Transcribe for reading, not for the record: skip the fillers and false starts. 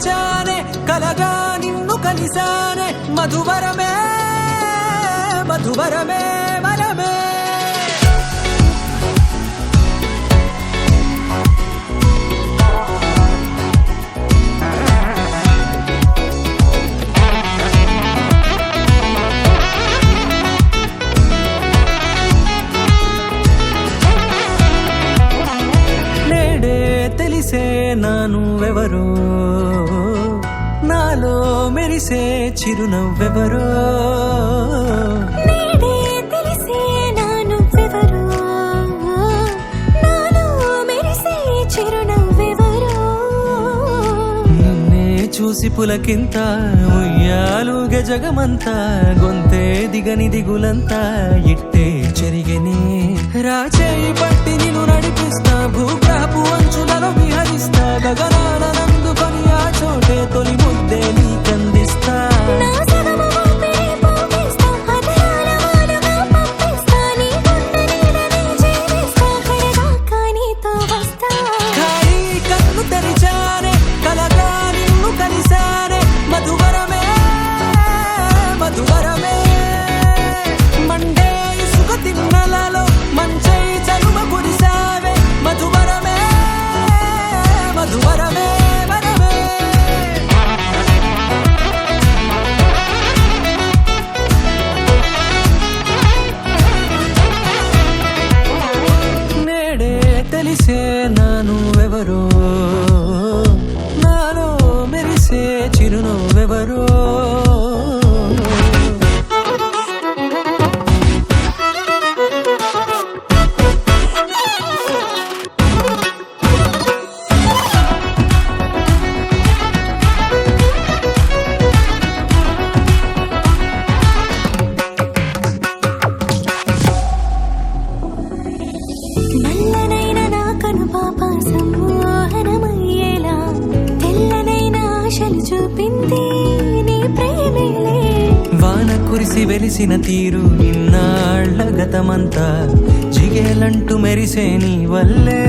మరిచానే కలగా నిన్ను కలిసానే మధువరమే మధువరమే వరమే తెలిసే నానువెవరో నాలో మెరిసే చిరునవ్వెవరో నేడే తెలిసే నానువెవరో నాలో మెరిసే చిరునవ్వెవరో నిన్నే చూసి పులకింత ఉయ్యాలుగ జగమంతా గొంతే దిగని దిగులంతా ఇట్టే చెరిగెనే రాచేయి పట్టి నిన్ను నడిపిస్తా భూగ్రహపు అంచులలో విహరిస్తా గగనాల నందుకొని ఆ చోటే తొలి ముద్దే నీకందిస్తా నా సగమ ఊపిరి పోగిస్తా అదరాల వానగా పంపిస్తా నీ గుండె నీడనే చేరిస్తా కడదాకా నీతో వస్తా ఖాళీ కన్ను తెరిచానే కలగా నిన్ను కలిసానే మధువరమే మధువరమే మండే ఇసుక తిన్నలలో మంచై చలువ కురిసావే మధువరమే మధువరమే వరమే నేడే తెలిసే నానువెవరో నాలో మెరిసే చిరునవ్వెవరో నల్లనైన నా కనుపాప సమ్మోహనమయ్యేలా తెల్లనైన ఆశలు చూపింది నీ ప్రేమేలే వాన కురిసి వెలిసిన తీరు ఇన్నాళ్ల గతమంతా జిగేలంటూ మెరిసే నీ వల్లే